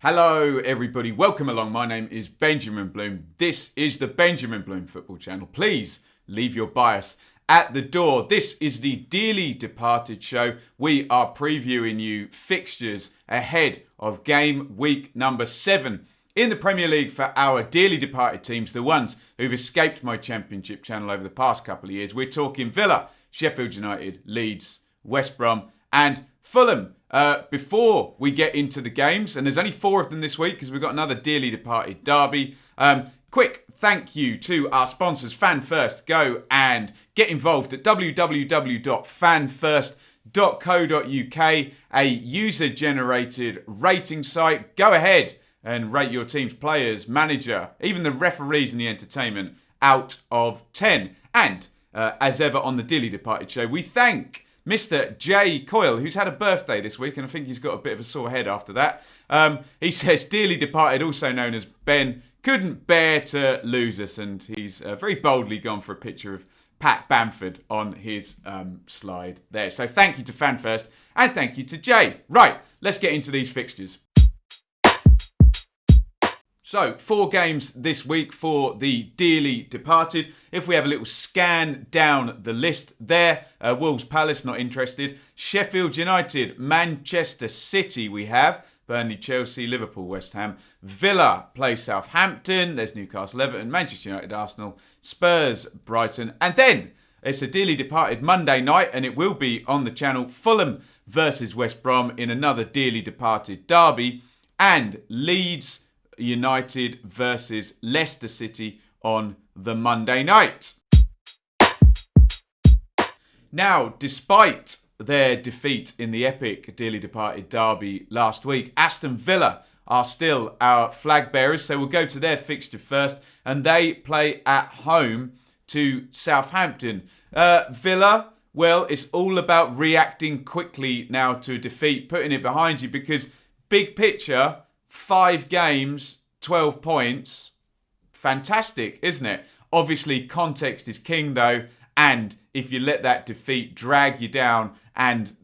Hello everybody, welcome along. My name is Benjamin Bloom. This is the Benjamin Bloom Football Channel. Please leave your bias at the door. This is the dearly departed show. We are previewing you fixtures ahead of game week number 7 in the Premier League for our dearly departed teams, the ones who've escaped my Championship channel over the past couple of years. We're talking Villa, Sheffield United, Leeds, West Brom and Fulham. Before we get into the games, and there's only 4 of them this week because we've got another dearly departed derby. Quick thank you to our sponsors, Fan First. Go and get involved at www.fanfirst.co.uk, a user-generated rating site. Go ahead and rate your team's players, manager, even the referees and the entertainment out of 10. And as ever on the dearly departed show, we thank Mr. J. Coyle, who's had a birthday this week, and I think he's got a bit of a sore head after that. He says, dearly departed, also known as Ben, couldn't bear to lose us, and he's very boldly gone for a picture of Pat Bamford on his slide there. So thank you to Fan First, and thank you to Jay. Right, let's get into these fixtures. So, 4 games this week for the dearly departed. If we have a little scan down the list there, Wolves Palace, not interested. Sheffield United, Manchester City we have. Burnley, Chelsea, Liverpool, West Ham. Villa play Southampton. There's Newcastle, Everton, Manchester United, Arsenal, Spurs, Brighton. And then it's a dearly departed Monday night, and it will be on the channel. Fulham versus West Brom in another dearly departed derby. And Leeds United versus Leicester City on the Monday night. Now, despite their defeat in the epic dearly departed derby last week, Aston Villa are still our flag bearers, so we'll go to their fixture first, and they play at home to Southampton. Villa, well, it's all about reacting quickly now to a defeat, putting it behind you, because big picture, 5 games, 12 points. Fantastic, isn't it? Obviously, context is king, though. And if you let that defeat drag you down and,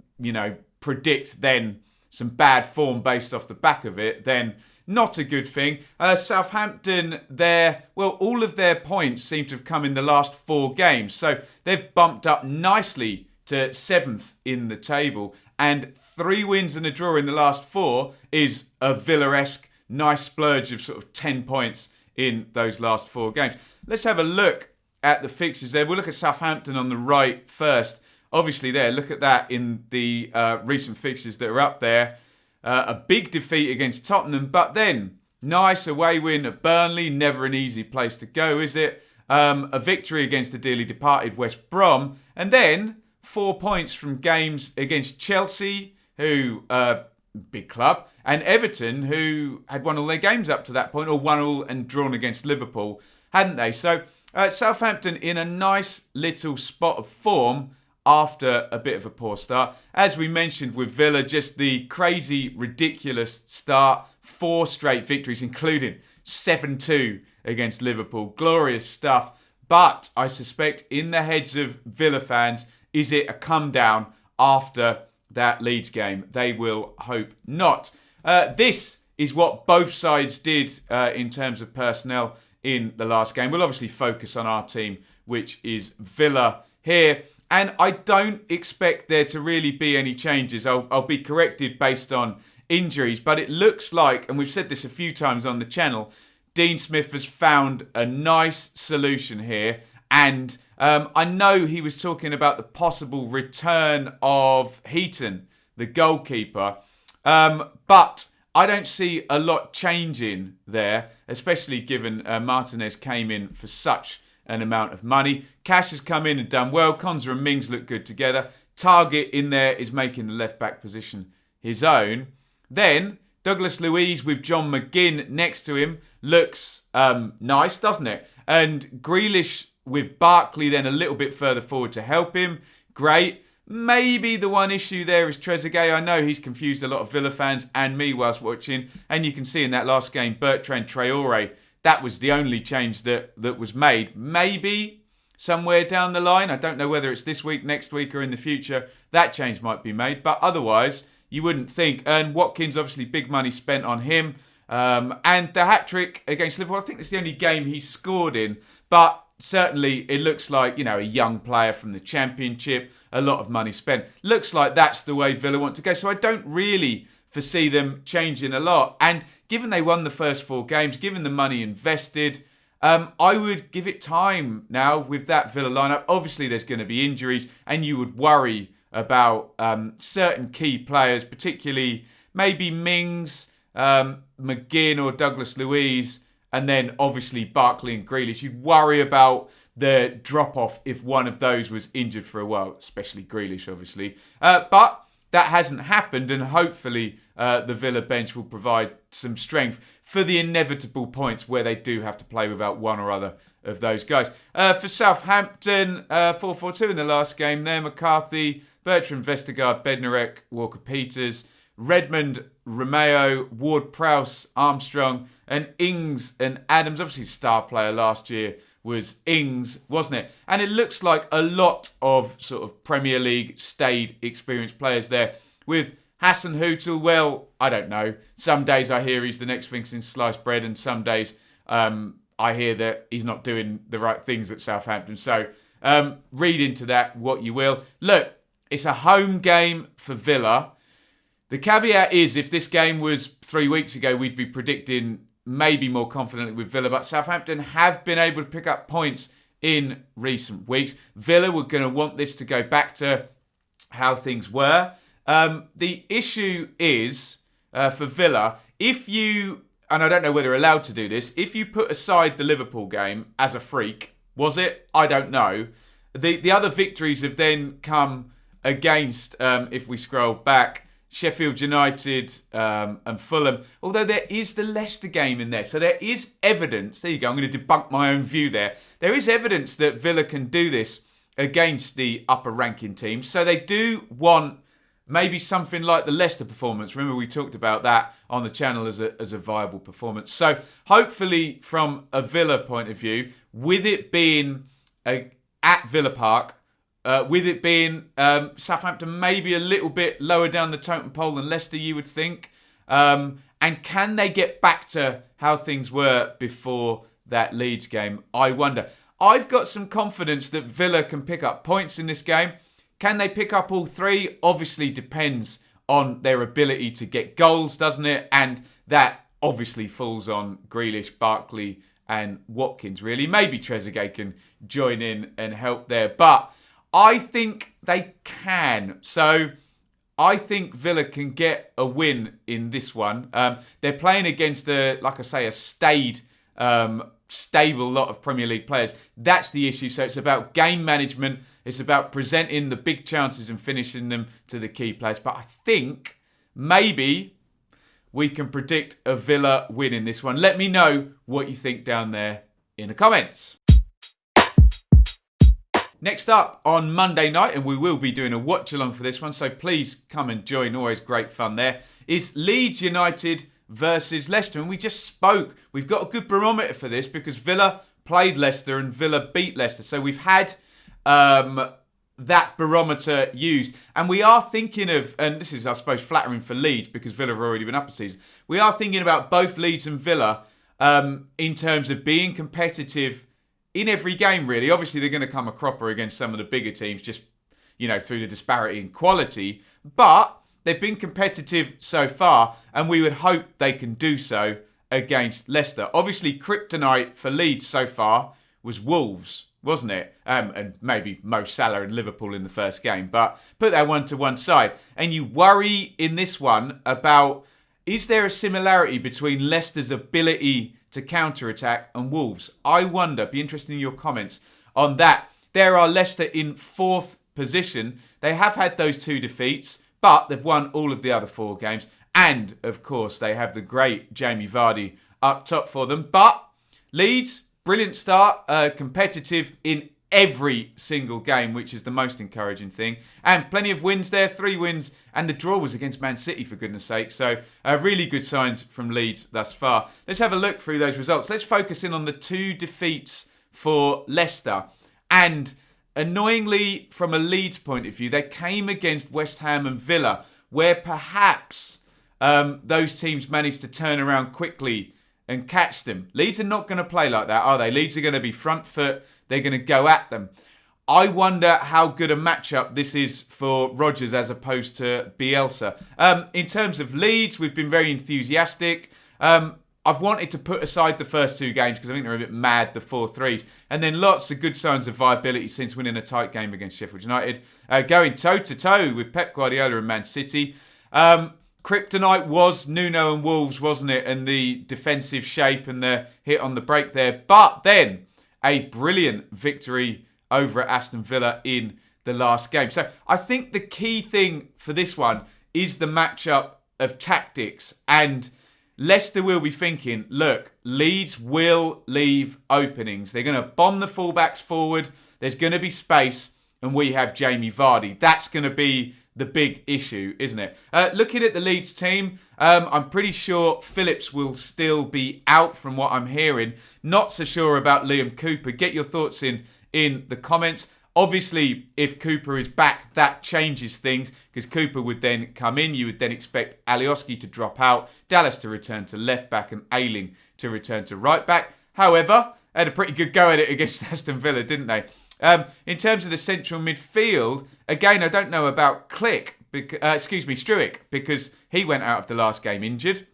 predict then some bad form based off the back of it, then not a good thing. Southampton, all of their points seem to have come in the last 4 games. So they've bumped up nicely to 7th in the table. And 3 wins and a draw in the last 4 is a Villa-esque nice splurge of sort of 10 points in those last 4 games. Let's have a look at the fixtures there. We'll look at Southampton on the right first. Obviously there, look at that in the recent fixtures that are up there. A big defeat against Tottenham, but then nice away win at Burnley. Never an easy place to go, is it? A victory against the dearly departed West Brom. And then 4 points from games against Chelsea, who, big club, and Everton, who had won all their games up to that point, or won all and drawn against Liverpool, hadn't they? So Southampton in a nice little spot of form after a bit of a poor start. As we mentioned with Villa, just the crazy, ridiculous start. 4 straight victories, including 7-2 against Liverpool. Glorious stuff. But I suspect in the heads of Villa fans, is it a come down after that Leeds game? They will hope not. This is what both sides did in terms of personnel in the last game. We'll obviously focus on our team, which is Villa here. And I don't expect there to really be any changes. I'll be corrected based on injuries. But it looks like, and we've said this a few times on the channel, Dean Smith has found a nice solution here. And I know he was talking about the possible return of Heaton, the goalkeeper. But I don't see a lot changing there, especially given Martinez came in for such an amount of money. Cash has come in and done well. Konza and Mings look good together. Target in there is making the left-back position his own. Then Douglas Luiz with John McGinn next to him looks nice, doesn't it? And Grealish with Barkley then a little bit further forward to help him. Great. Maybe the one issue there is Trezeguet. I know he's confused a lot of Villa fans and me whilst watching. And you can see in that last game, Bertrand Traore, that was the only change that was made. Maybe somewhere down the line, I don't know whether it's this week, next week or in the future, that change might be made. But otherwise, you wouldn't think. And Watkins, obviously, big money spent on him. And the hat-trick against Liverpool, I think it's the only game he scored in. But certainly, it looks like, a young player from the Championship, a lot of money spent. Looks like that's the way Villa want to go. So I don't really foresee them changing a lot. And given they won the first 4 games, given the money invested, I would give it time now with that Villa lineup. Obviously, there's going to be injuries, and you would worry about certain key players, particularly maybe Mings, McGinn or Douglas Luiz, and then obviously Barkley and Grealish. You'd worry about the drop-off if one of those was injured for a while, especially Grealish, obviously. But that hasn't happened, and hopefully the Villa bench will provide some strength for the inevitable points where they do have to play without one or other of those guys. For Southampton, 4-4-2 in the last game there. McCarthy, Bertrand, Vestergaard, Bednarek, Walker-Peters, Redmond, Romeo, Ward-Prowse, Armstrong, and Ings and Adams. Obviously, star player last year was Ings, wasn't it? And it looks like a lot of sort of Premier League staid experienced players there. With Hassan Hootel, well, I don't know. Some days I hear he's the next thing since sliced bread, and some days I hear that he's not doing the right things at Southampton. So read into that what you will. Look, it's a home game for Villa. The caveat is, if this game was 3 weeks ago, we'd be predicting maybe more confidently with Villa. But Southampton have been able to pick up points in recent weeks. Villa were going to want this to go back to how things were. The issue is, for Villa, if you, and I don't know whether you're allowed to do this, if you put aside the Liverpool game as a freak, was it? I don't know. The other victories have then come against, if we scroll back, Sheffield United and Fulham, although there is the Leicester game in there. So there is evidence, there you go, I'm going to debunk my own view there. There is evidence that Villa can do this against the upper ranking teams. So they do want maybe something like the Leicester performance. Remember, we talked about that on the channel as a viable performance. So hopefully from a Villa point of view, with it being at Villa Park, with it being Southampton maybe a little bit lower down the totem pole than Leicester, you would think. And can they get back to how things were before that Leeds game? I wonder. I've got some confidence that Villa can pick up points in this game. Can they pick up all 3? Obviously depends on their ability to get goals, doesn't it? And that obviously falls on Grealish, Barkley and Watkins, really. Maybe Trezeguet can join in and help there. But I think they can. So I think Villa can get a win in this one. They're playing against like I say, a stable lot of Premier League players. That's the issue. So it's about game management. It's about presenting the big chances and finishing them to the key players. But I think maybe we can predict a Villa win in this one. Let me know what you think down there in the comments. Next up on Monday night, and we will be doing a watch along for this one, so please come and join, always great fun there, is Leeds United versus Leicester. And we just spoke, we've got a good barometer for this because Villa played Leicester and Villa beat Leicester. So we've had that barometer used. And we are thinking of, and this is I suppose flattering for Leeds because Villa have already been up a season, we are thinking about both Leeds and Villa in terms of being competitive in every game, really. Obviously, they're going to come a cropper against some of the bigger teams just, through the disparity in quality. But they've been competitive so far, and we would hope they can do so against Leicester. Obviously, kryptonite for Leeds so far was Wolves, wasn't it? And maybe Mo Salah and Liverpool in the first game. But put that one to one side. And you worry in this one about, is there a similarity between Leicester's ability to counter-attack and Wolves? I wonder, be interested in your comments on that. There are Leicester in 4th position. They have had those 2 defeats, but they've won all of the other 4 games. And, of course, they have the great Jamie Vardy up top for them. But Leeds, brilliant start, competitive in every single game, which is the most encouraging thing. And plenty of wins there, 3 wins, and the draw was against Man City, for goodness sake. So really good signs from Leeds thus far. Let's have a look through those results. Let's focus in on the 2 defeats for Leicester. And annoyingly, from a Leeds point of view, they came against West Ham and Villa, where perhaps those teams manage to turn around quickly and catch them. Leeds are not going to play like that, are they? Leeds are going to be front foot. They're going to go at them. I wonder how good a matchup this is for Rodgers as opposed to Bielsa. In terms of Leeds, we've been very enthusiastic. I've wanted to put aside the first two games because I think they're a bit mad, the 4-3s. And then lots of good signs of viability since winning a tight game against Sheffield United. Going toe-to-toe with Pep Guardiola and Man City. Kryptonite was Nuno and Wolves, wasn't it? And the defensive shape and the hit on the break there. But then a brilliant victory over at Aston Villa in the last game. So I think the key thing for this one is the matchup of tactics. And Leicester will be thinking, look, Leeds will leave openings. They're going to bomb the fullbacks forward. There's going to be space. And we have Jamie Vardy. That's going to be the big issue, isn't it? Looking at the Leeds team, I'm pretty sure Phillips will still be out from what I'm hearing. Not so sure about Liam Cooper. Get your thoughts in the comments. Obviously, if Cooper is back, that changes things because Cooper would then come in. You would then expect Alioski to drop out, Dallas to return to left back and Ayling to return to right back. However, they had a pretty good go at it against Aston Villa, didn't they? In terms of the central midfield, again, I don't know about Struijk, because he went out of the last game injured.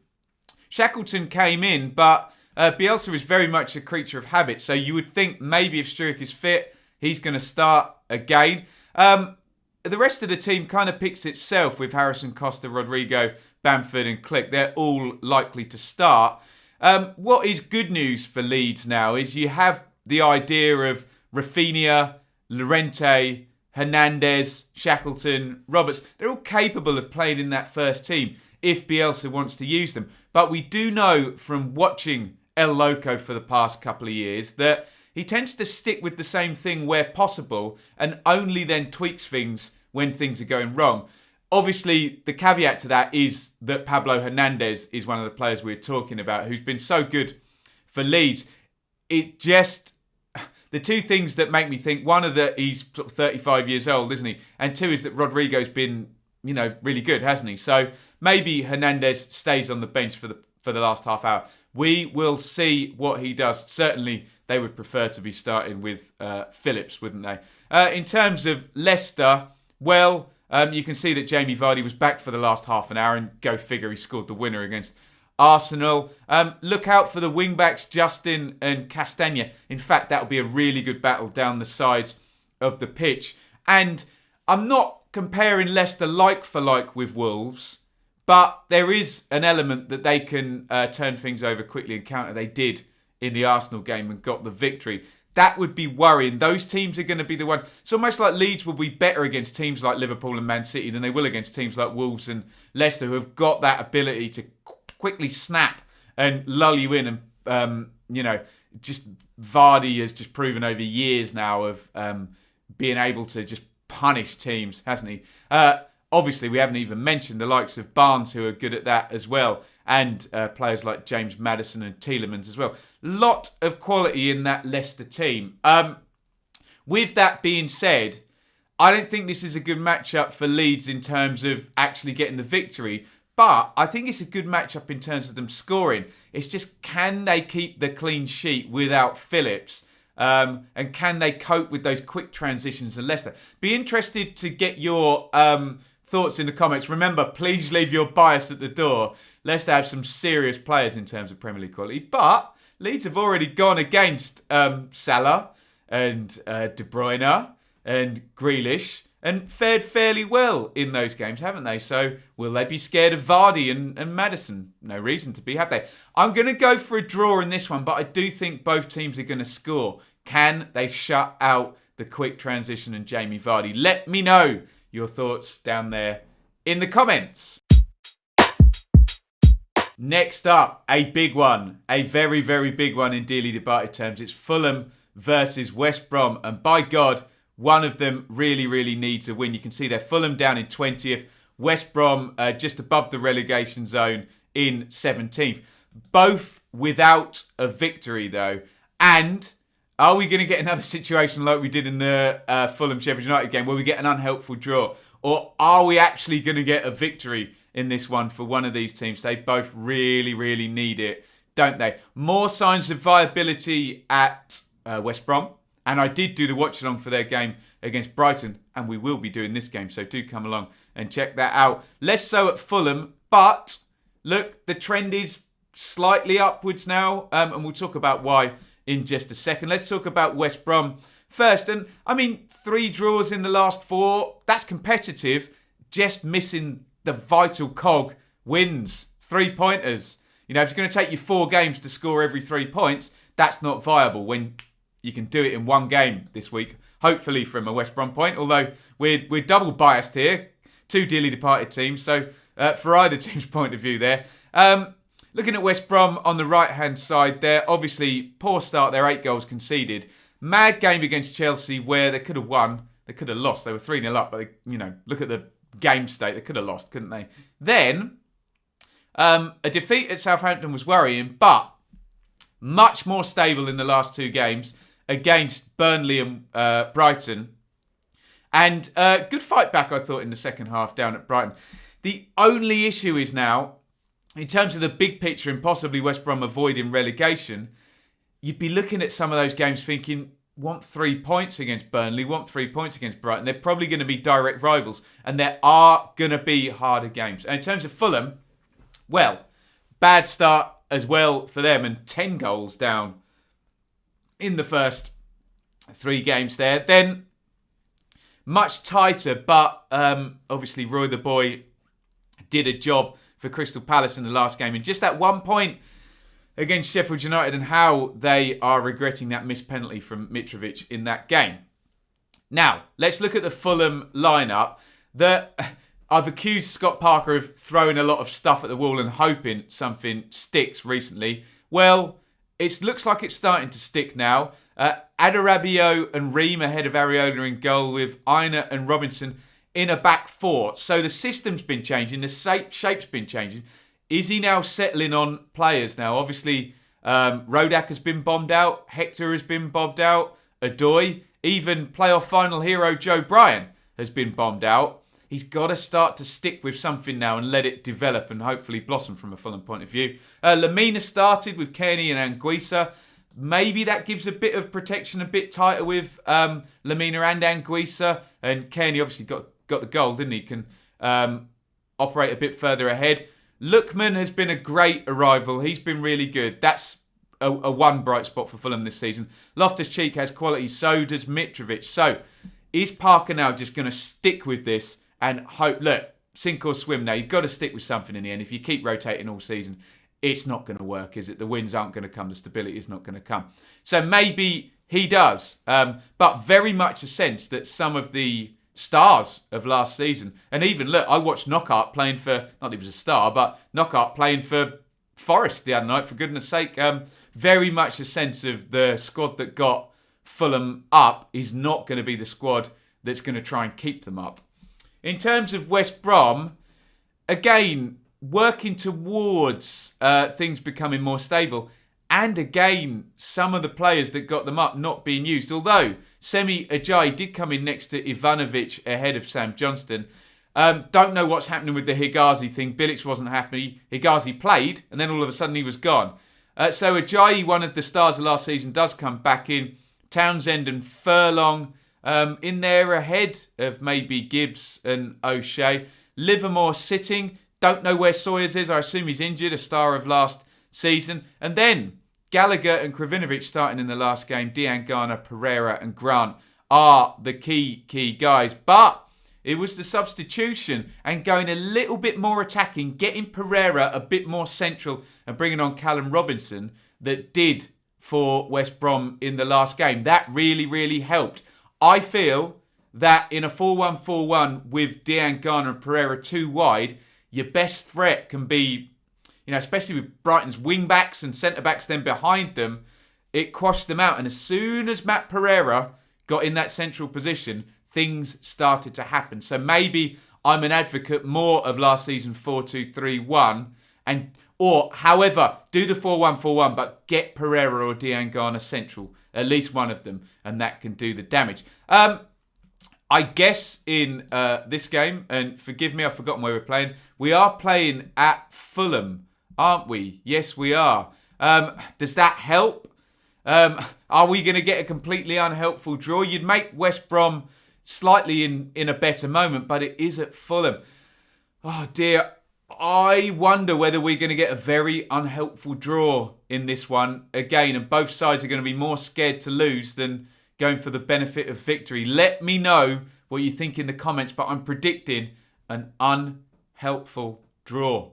Shackleton came in, but Bielsa is very much a creature of habit. So you would think maybe if Struijk is fit, he's going to start again. The rest of the team kind of picks itself with Harrison, Costa, Rodrigo, Bamford and Klich. They're all likely to start. What is good news for Leeds now is you have the idea of Rafinha, Llorente, Hernandez, Shackleton, Roberts. They're all capable of playing in that first team if Bielsa wants to use them. But we do know from watching El Loco for the past couple of years that he tends to stick with the same thing where possible and only then tweaks things when things are going wrong. Obviously, the caveat to that is that Pablo Hernandez is one of the players we're talking about who's been so good for Leeds. The two things that make me think, one is that he's sort of 35 years old, isn't he? And two is that Rodrigo's been, really good, hasn't he? So maybe Hernandez stays on the bench for the last half hour. We will see what he does. Certainly, they would prefer to be starting with Phillips, wouldn't they? In terms of Leicester, well, you can see that Jamie Vardy was back for the last half an hour, and go figure, he scored the winner against Arsenal. Look out for the wing-backs, Justin and Castagna. In fact, that'll be a really good battle down the sides of the pitch. And I'm not comparing Leicester like for like with Wolves, but there is an element that they can turn things over quickly and counter. They did in the Arsenal game and got the victory. That would be worrying. Those teams are going to be the ones. It's almost like Leeds will be better against teams like Liverpool and Man City than they will against teams like Wolves and Leicester, who have got that ability to quickly snap and lull you in. And, just Vardy has just proven over years now of being able to just punish teams, hasn't he? Obviously, we haven't even mentioned the likes of Barnes, who are good at that as well, and players like James Maddison and Tielemans as well. Lot of quality in that Leicester team. With that being said, I don't think this is a good matchup for Leeds in terms of actually getting the victory, but I think it's a good matchup in terms of them scoring. It's just, can they keep the clean sheet without Phillips? And can they cope with those quick transitions of Leicester? Be interested to get your thoughts in the comments. Remember, please leave your bias at the door. Leicester have some serious players in terms of Premier League quality, but Leeds have already gone against Salah and De Bruyne and Grealish and fared fairly well in those games, haven't they? So will they be scared of Vardy and Maddison? No reason to be, have they? I'm going to go for a draw in this one, but I do think both teams are going to score. Can they shut out the quick transition and Jamie Vardy? Let me know your thoughts down there in the comments. Next up, a big one. A very, very big one in dearly debated terms. It's Fulham versus West Brom. And by God, one of them really, really needs a win. You can see there, Fulham down in 20th. West Brom just above the relegation zone in 17th. Both without a victory, though. And are we going to get another situation like we did in the Fulham-Sheffield United game where we get an unhelpful draw? Or are we actually going to get a victory in this one for one of these teams? They both really, really need it, don't they? More signs of viability at West Brom. And I did do the watch along for their game against Brighton. And we will be doing this game. So do come along and check that out. Less so at Fulham. But look, the trend is slightly upwards now. And we'll talk about why in just a second. Let's talk about West Brom first. And I mean, 3 draws in the last 4. That's competitive. Just missing the vital cog wins. 3-pointers. You know, if it's going to take you 4 games to score every 3 points, that's not viable when you can do it in 1 game this week. Hopefully from a West Brom point. Although we're double biased here. 2 dearly departed teams. So for either team's point of view there. Looking at West Brom on the right-hand side there. Obviously, poor start there. 8 goals conceded. Mad game against Chelsea where they could have won. They could have lost. They were 3-0 up. But, look at the game state. They could have lost, couldn't they? Then, a defeat at Southampton was worrying. But much more stable in the last 2 games against Burnley and Brighton. And good fight back, I thought, in the second half down at Brighton. The only issue is now, in terms of the big picture and possibly West Brom avoiding relegation, you'd be looking at some of those games thinking, want 3 points against Burnley, want 3 points against Brighton. They're probably going to be direct rivals and there are going to be harder games. And in terms of Fulham, well, bad start as well for them and 10 goals down in the first 3 games there. Then much tighter, but obviously Roy the boy did a job for Crystal Palace in the last game. And just that 1 point against Sheffield United and how they are regretting that missed penalty from Mitrovic in that game. Now, let's look at the Fulham lineup. I've accused Scott Parker of throwing a lot of stuff at the wall and hoping something sticks recently. Well, it looks like it's starting to stick now. Adarabioyo and Reeve ahead of Areola in goal with Iain and Robinson in a back 4. So the system's been changing, the shape's been changing. Is he now settling on players now? Obviously, Ruddock has been bombed out. Hector has been bombed out. Adoy, even playoff final hero Joe Bryan has been bombed out. He's got to start to stick with something now and let it develop and hopefully blossom from a Fulham point of view. Lamina started with Kearney and Anguissa. Maybe that gives a bit of protection, a bit tighter with Lamina and Anguissa. And Kearney obviously got the goal, didn't he? Can operate a bit further ahead. Lookman has been a great arrival. He's been really good. That's a one bright spot for Fulham this season. Loftus-Cheek has quality. So does Mitrovic. So is Parker now just going to stick with this and hope, look, sink or swim now. You've got to stick with something in the end. If you keep rotating all season, it's not going to work, is it? The wins aren't going to come. The stability is not going to come. So maybe he does. But very much a sense that some of the stars of last season, and even, look, I watched Knockout playing for, not that he was a star, but Knockout playing for Forest the other night, for goodness sake. Very much a sense of the squad that got Fulham up is not going to be the squad that's going to try and keep them up. In terms of West Brom, again, working towards things becoming more stable. And again, some of the players that got them up not being used. Although Semi Ajayi did come in next to Ivanovic ahead of Sam Johnston. Don't know what's happening with the Higazi thing. Bilic wasn't happy. Higazi played and then all of a sudden he was gone. So Ajayi, one of the stars of last season, does come back in. Townsend and Furlong in there ahead of maybe Gibbs and O'Shea. Livermore sitting. Don't know where Sawyers is. I assume he's injured, a star of last season. And then Gallagher and Kravinovic starting in the last game. Diangana, Pereira and Grant are the key guys. But it was the substitution and going a little bit more attacking, getting Pereira a bit more central and bringing on Callum Robinson that did for West Brom in the last game. That really, really helped. I feel that in a 4-1-4-1 with Diangana and Pereira too wide, your best threat can be, especially with Brighton's wing-backs and centre-backs then behind them, it quashed them out. And as soon as Matt Pereira got in that central position, things started to happen. So maybe I'm an advocate more of last season 4-2-3-1 or however, do the 4-1-4-1 but get Pereira or Diangana central, at least one of them, and that can do the damage. I guess in this game, and forgive me, I've forgotten where we're playing. We are playing at Fulham, aren't we? Yes, we are. Does that help? Are we going to get a completely unhelpful draw? You'd make West Brom slightly in a better moment, but it is at Fulham. Oh dear. I wonder whether we're going to get a very unhelpful draw in this one again, and both sides are going to be more scared to lose than going for the benefit of victory. Let me know what you think in the comments, but I'm predicting an unhelpful draw.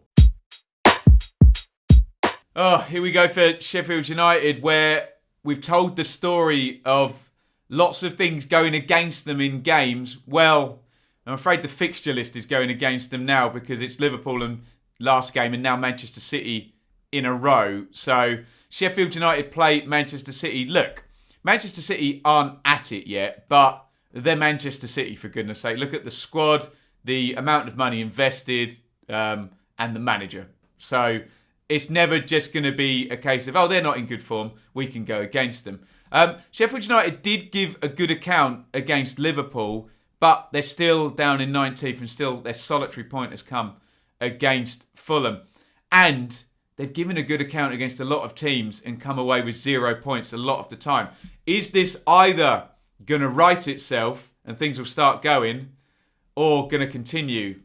Oh, here we go for Sheffield United, where we've told the story of lots of things going against them in games. Well, I'm afraid the fixture list is going against them now because it's Liverpool and last game and now Manchester City in a row. So Sheffield United play Manchester City. Look, Manchester City aren't at it yet, but they're Manchester City, for goodness sake. Look at the squad, the amount of money invested, and the manager. So it's never just going to be a case of, oh, they're not in good form, we can go against them. Sheffield United did give a good account against Liverpool, but they're still down in 19th and still their solitary point has come against Fulham. And they've given a good account against a lot of teams and come away with 0 points a lot of the time. Is this either going to right itself and things will start going, or going to continue?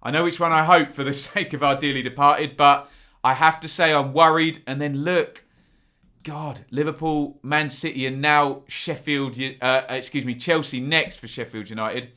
I know which one I hope for the sake of our dearly departed, but I have to say I'm worried. And then look, God, Liverpool, Man City, and now Chelsea next for Sheffield United.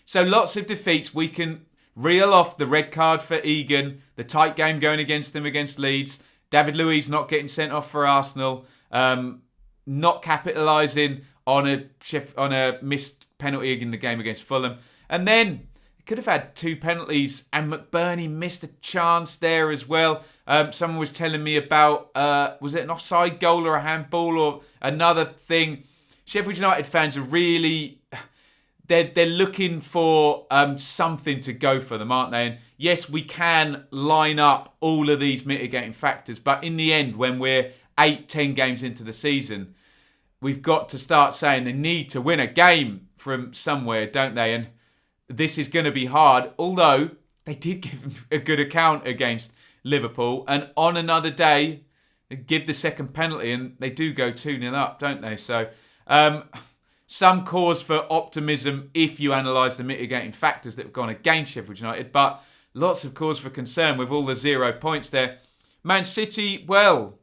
So lots of defeats. We can reel off the red card for Egan, the tight game going against them against Leeds, David Luiz not getting sent off for Arsenal, not capitalising on a missed penalty in the game against Fulham, and then could have had 2 penalties, and McBurney missed a chance there as well. Someone was telling me about, was it an offside goal or a handball or another thing? Sheffield United fans are really, they're looking for something to go for them, aren't they? And yes, we can line up all of these mitigating factors, but in the end, when we're 8-10 games into the season, we've got to start saying they need to win a game from somewhere, don't they? And this is going to be hard, although they did give a good account against Liverpool, and on another day give the second penalty and they do go 2-0 up, don't they? So some cause for optimism if you analyse the mitigating factors that have gone against Sheffield United, but lots of cause for concern with all the 0 points there. Man City, well,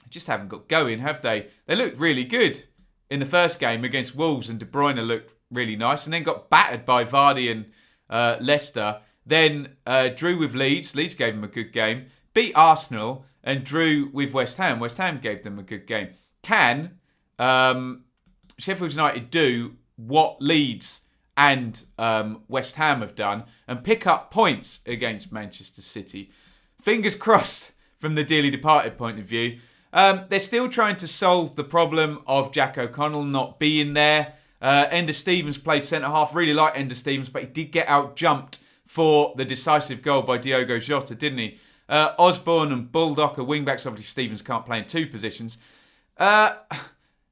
just haven't got going, have they? They looked really good in the first game against Wolves, and De Bruyne looked really nice, and then got battered by Vardy and Leicester. Then drew with Leeds. Leeds gave them a good game. Beat Arsenal and drew with West Ham. West Ham gave them a good game. Can Sheffield United do what Leeds and West Ham have done and pick up points against Manchester City? Fingers crossed from the dearly departed point of view. They're still trying to solve the problem of Jack O'Connell not being there. Ender Stevens played centre-half. Really like Ender Stevens, but he did get out-jumped for the decisive goal by Diogo Jota, didn't he? Osborne and Bulldog are wing-backs. Obviously, Stevens can't play in 2 positions.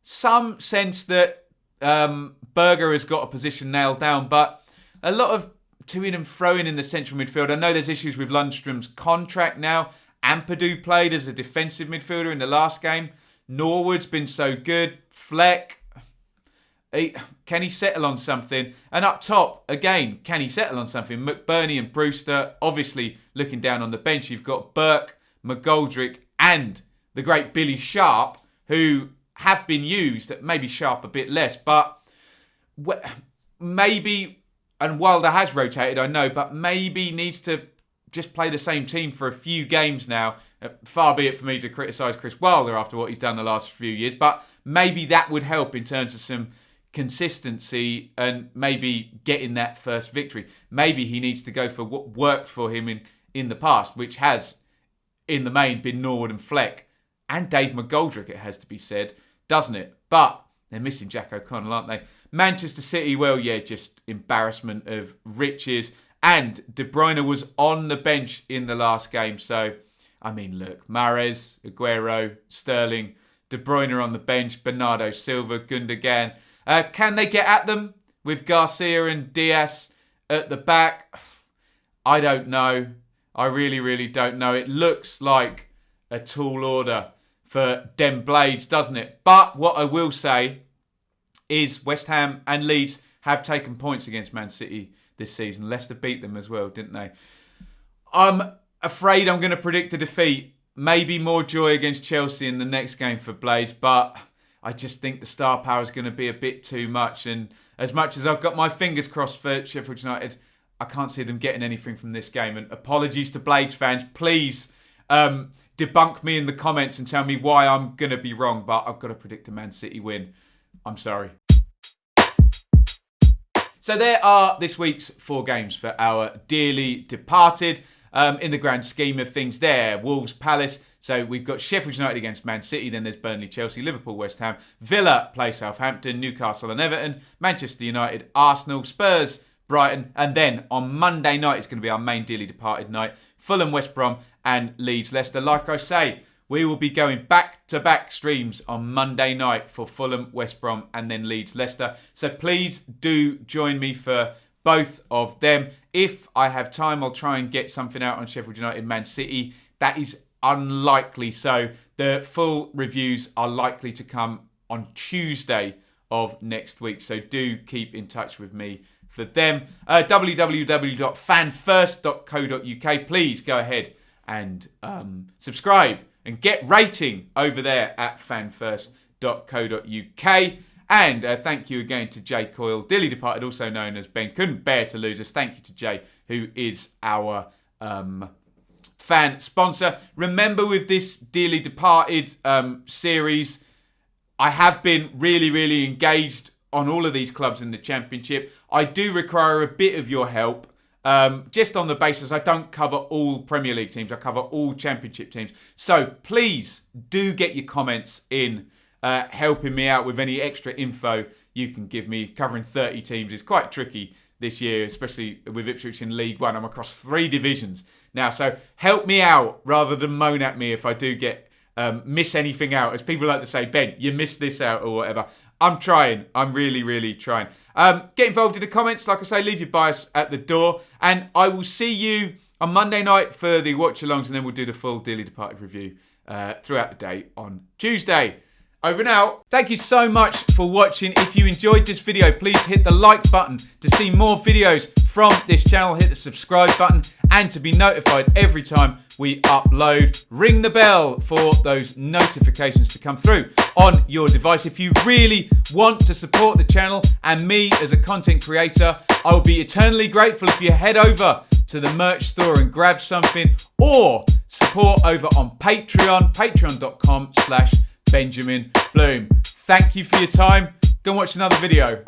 Some sense that Berger has got a position nailed down, but a lot of to-in and throwing in the central midfield. I know there's issues with Lundstrom's contract now. Ampadu played as a defensive midfielder in the last game. Norwood's been so good. Fleck, can he settle on something? And up top, again, can he settle on something? McBurney and Brewster, obviously looking down on the bench. You've got Burke, McGoldrick, and the great Billy Sharp, who have been used, maybe Sharp a bit less, but maybe, and Wilder has rotated, I know, but maybe needs to just play the same team for a few games now. Far be it for me to criticise Chris Wilder after what he's done the last few years, but maybe that would help in terms of some consistency and maybe getting that first victory. Maybe he needs to go for what worked for him in the past, which has, in the main, been Norwood and Fleck. And Dave McGoldrick, it has to be said, doesn't it? But they're missing Jack O'Connell, aren't they? Manchester City, well, yeah, just embarrassment of riches. And De Bruyne was on the bench in the last game. So, I mean, look, Mahrez, Aguero, Sterling, De Bruyne on the bench, Bernardo Silva, Gundogan. Can they get at them? with Garcia and Diaz at the back? I don't know. I really, really don't know. It looks like a tall order for Dem Blades, doesn't it? But what I will say is West Ham and Leeds have taken points against Man City this season. Leicester beat them as well, didn't they? I'm afraid I'm going to predict a defeat. Maybe more joy against Chelsea in the next game for Blades, but I just think the star power is going to be a bit too much. And as much as I've got my fingers crossed for Sheffield United, I can't see them getting anything from this game. And apologies to Blades fans. Please debunk me in the comments and tell me why I'm going to be wrong. But I've got to predict a Man City win. I'm sorry. So there are this week's 4 games for our dearly departed. In the grand scheme of things there, Wolves, Palace. So we've got Sheffield United against Man City. Then there's Burnley, Chelsea, Liverpool, West Ham. Villa play Southampton, Newcastle and Everton. Manchester United, Arsenal, Spurs, Brighton. And then on Monday night, it's going to be our main dearly departed night. Fulham, West Brom and Leeds, Leicester. Like I say, we will be going back-to-back streams on Monday night for Fulham, West Brom and then Leeds, Leicester. So please do join me for both of them. If I have time, I'll try and get something out on Sheffield United, Man City. That is unlikely. So the full reviews are likely to come on Tuesday of next week. So do keep in touch with me for them. www.fanfirst.co.uk. Please go ahead and subscribe and get rating over there at fanfirst.co.uk. And thank you again to Jay Coyle, dearly departed, also known as Ben. Couldn't bear to lose us. Thank you to Jay, who is our fan sponsor. Remember, with this dearly departed series, I have been really, really engaged on all of these clubs in the Championship. I do require a bit of your help, just on the basis I don't cover all Premier League teams. I cover all Championship teams. So please do get your comments in, helping me out with any extra info you can give me. Covering 30 teams is quite tricky this year, especially with Ipswich in League One. I'm across 3 divisions now, so help me out rather than moan at me if I do get miss anything out. As people like to say, Ben, you missed this out or whatever. I'm trying. I'm really, really trying. Get involved in the comments. Like I say, leave your bias at the door. And I will see you on Monday night for the watch-alongs, and then we'll do the full Dearly Departed review throughout the day on Tuesday. Over and out. Thank you so much for watching. If you enjoyed this video, please hit the like button to see more videos from this channel. Hit the subscribe button and to be notified every time we upload. Ring the bell for those notifications to come through on your device. If you really want to support the channel and me as a content creator, I will be eternally grateful if you head over to the merch store and grab something, or support over on Patreon, patreon.com/Benjamin Bloom. Thank you for your time. Go and watch another video.